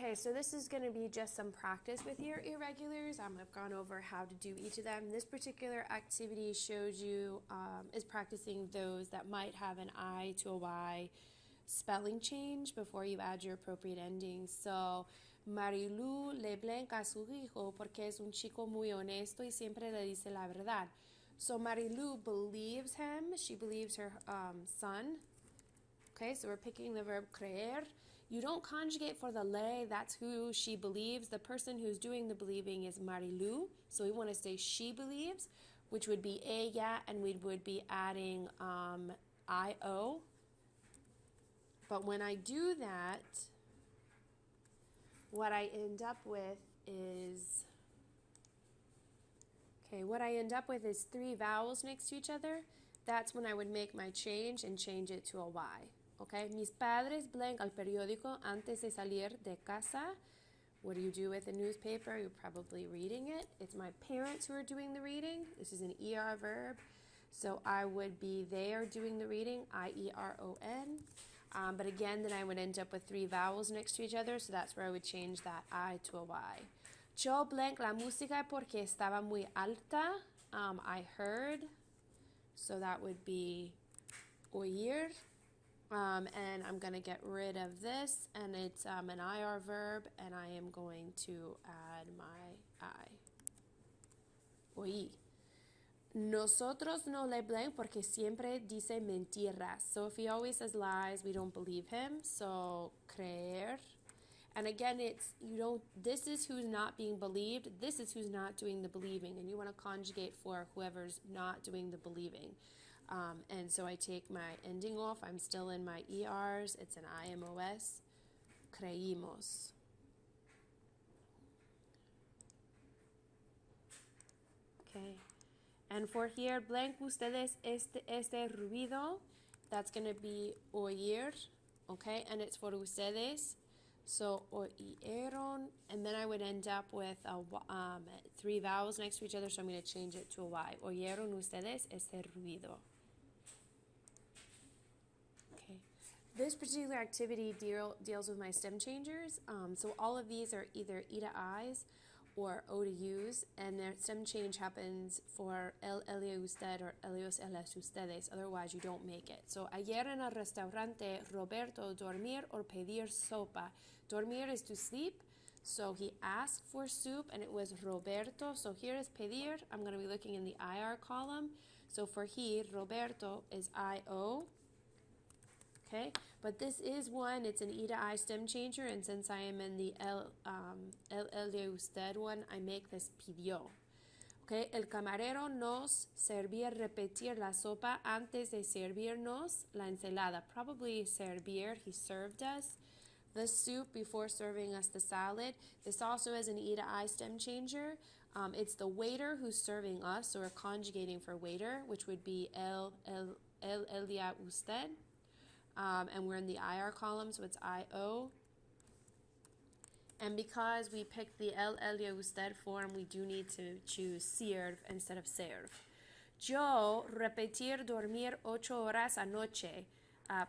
Okay, so this is going to be just some practice with your irregulars. I've gone over how to do each of them. This particular activity shows you, is practicing those that might have an I to a Y spelling change before you add your appropriate endings. So, Marilu le blanca a su hijo porque es un chico muy honesto y siempre le dice la verdad. So Marilu believes him. She believes her son. Okay, so we're picking the verb creer. You don't conjugate for the le, that's who she believes. The person who's doing the believing is Marilu, so we want to say she believes, which would be ella, and we would be adding io. But when I do that, what I end up with is, three vowels next to each other. That's when I would make my change and change it to a Y. Okay, mis padres blank al periódico antes de salir de casa. What do you do with a newspaper? You're probably reading it. It's my parents who are doing the reading. This is an ER verb. So I would be they are doing the reading, I-E-R-O-N. But again, then I would end up with three vowels next to each other. So that's where I would change that I to a Y. Yo blank la música porque estaba muy alta. I heard. So that would be oír. And I'm going to get rid of this, and it's an IR verb, and I am going to add my I. Oí. Nosotros no le blank porque siempre dice mentiras. So if he always says lies, we don't believe him. So creer. And again, this is who's not being believed. This is who's not doing the believing. And you want to conjugate for whoever's not doing the believing. And so I take my ending off. I'm still in my ERs. It's an IMOS. Creímos. Okay. And for here, blank ustedes este ruido. That's going to be oír. Okay. And it's for ustedes. So oyeron. And then I would end up with three vowels next to each other. So I'm going to change it to a Y. Oyeron ustedes este ruido. This particular activity deals with my stem changers. So all of these are either E to I's or O to U's, and their stem change happens for el, ella, usted, or ellos, ellas, ustedes. Otherwise, you don't make it. So ayer en el restaurante, Roberto dormir or pedir sopa. Dormir is to sleep. So he asked for soup, and it was Roberto. So here is pedir. I'm going to be looking in the IR column. So for he, Roberto is I-O. Okay, but this is one, it's an E to I stem changer, and since I am in the el de usted one, I make this pidió. Okay, el camarero nos servía repetir la sopa antes de servirnos la ensalada. Probably servir, he served us the soup before serving us the salad. This also is an E to I stem changer. It's the waiter who's serving us, so we're conjugating for waiter, which would be el día usted. And we're in the IR column, so it's I-O. And because we picked the el día usted form, we do need to choose sirve instead of serve. Yo repetir dormir 8 horas anoche.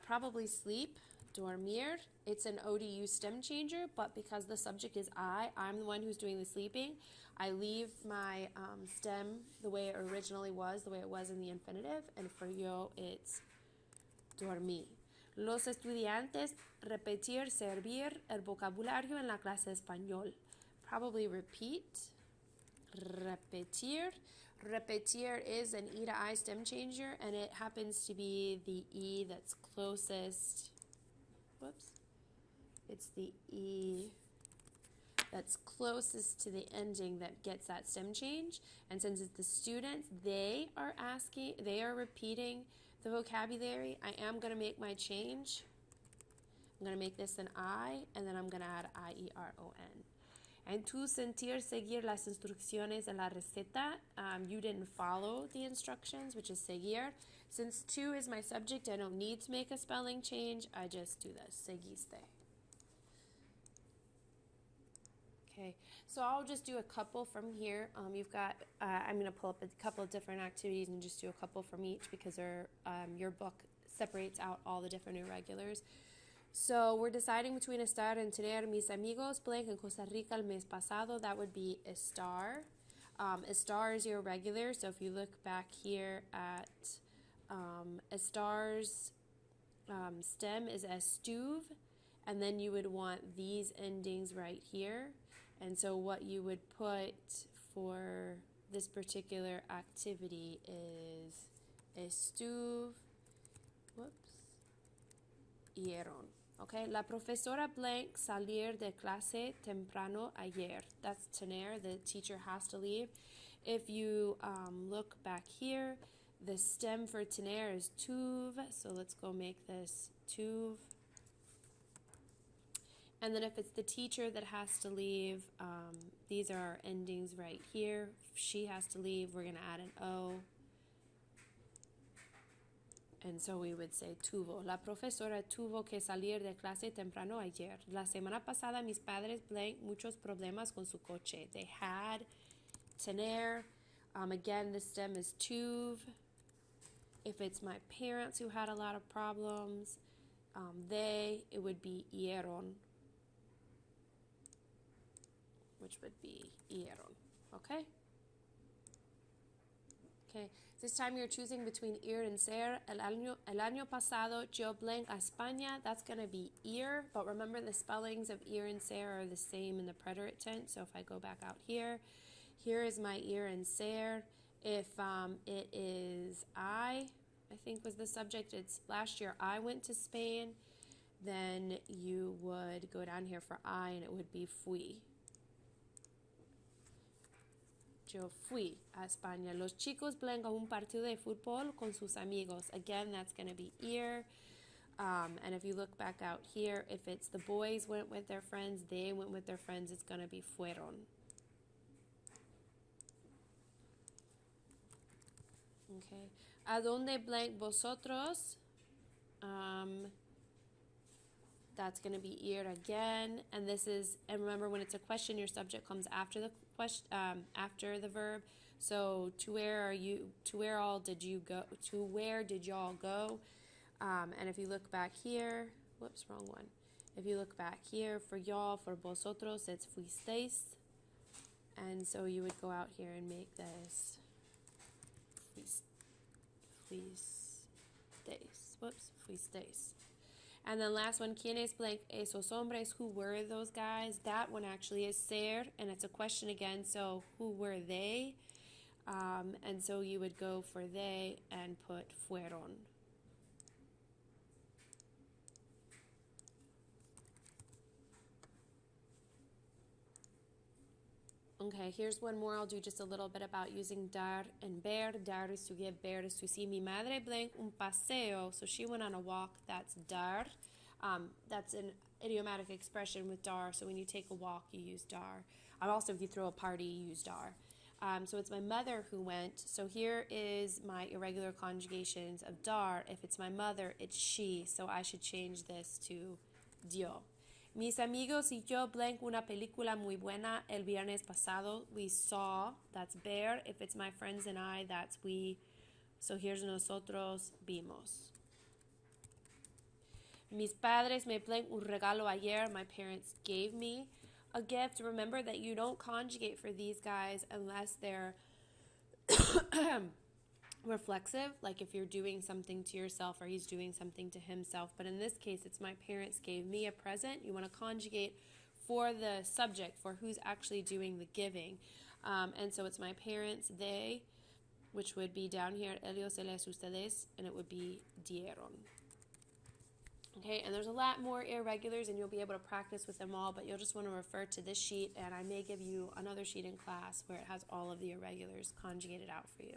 Probably sleep. Dormir. It's an O to U stem changer, but because the subject is I'm the one who's doing the sleeping. I leave my stem the way it originally was, the way it was in the infinitive. And for yo, it's dormir. Los estudiantes repetir, servir el vocabulario en la clase de español. Probably repeat. Repetir. Repetir is an E to I stem changer, and it happens to be the E that's closest. Whoops. It's the E that's closest to the ending that gets that stem change. And since it's the students, they are repeating the vocabulary. I am going to make my change. I'm going to make this an I, and then I'm going to add I-E-R-O-N. And tu sentir seguir las instrucciones de la receta. You didn't follow the instructions, which is seguir. Since tu is my subject, I don't need to make a spelling change. I just do this, seguiste. Okay, so I'll just do a couple from here. You've got, I'm going to pull up a couple of different activities and just do a couple from each because your book separates out all the different irregulars. So we're deciding between estar and tener. Mis amigos blank en Costa Rica el mes pasado. That would be estar. Estar is your regular. So if you look back here at estar's stem is estuve, and then you would want these endings right here. And so what you would put for this particular activity is estuve, Ieron. Okay, la profesora blank salir de clase temprano ayer. That's tener, the teacher has to leave. If you look back here, the stem for tener is tuve, so let's go make this tuve. And then if it's the teacher that has to leave, these are our endings right here. If she has to leave, we're going to add an O. And so we would say tuvo. La profesora tuvo que salir de clase temprano ayer. La semana pasada mis padres blank muchos problemas con su coche. They had tener. Again, the stem is tuve. If it's my parents who had a lot of problems, it would be ieron, which would be ieron. Okay? Okay. This time you're choosing between ir and ser. El año pasado yo blank a España. That's going to be ir, but remember the spellings of ir and ser are the same in the preterite tense. So if I go back out here is my ir and ser. If it is I think was the subject, it's last year I went to Spain, then you would go down here for I and it would be fui. Yo fui a España. Los chicos blank a un partido de fútbol con sus amigos. Again, that's going to be ir. And if you look back out here, if it's the boys went with their friends, they went with their friends, it's going to be fueron. Okay. ¿A dónde blank vosotros? That's going to be ir again, and remember when it's a question, your subject comes after the question, after the verb. So to where all did you go? To where did y'all go? And if you look back here, whoops, wrong one. If you look back here for y'all, for vosotros, it's fuisteis, and so you would go out here and make this fuisteis. And then last one, ¿quiénes blank esos hombres? Who were those guys? That one actually is ser, and it's a question again, so who were they? And so you would go for they and put fueron. Okay, here's one more. I'll do just a little bit about using dar and ver. Dar is to give, ver is to see. Mi madre blank un paseo, so she went on a walk. That's dar. That's an idiomatic expression with dar, so when you take a walk, you use dar. Also, if you throw a party, you use dar. So it's my mother who went. So here is my irregular conjugations of dar. If it's my mother, it's she, so I should change this to dio. Mis amigos y yo blank una película muy buena el viernes pasado. We saw, that's ver. If it's my friends and I, that's we. So here's nosotros vimos. Mis padres me blank un regalo ayer. My parents gave me a gift. Remember that you don't conjugate for these guys unless they're reflexive, like if you're doing something to yourself or he's doing something to himself. But in this case, it's my parents gave me a present. You want to conjugate for the subject, for who's actually doing the giving. And so it's my parents, they, which would be down here, ellos, ellas, ustedes, and it would be dieron. Okay, and there's a lot more irregulars, and you'll be able to practice with them all, but you'll just want to refer to this sheet, and I may give you another sheet in class where it has all of the irregulars conjugated out for you.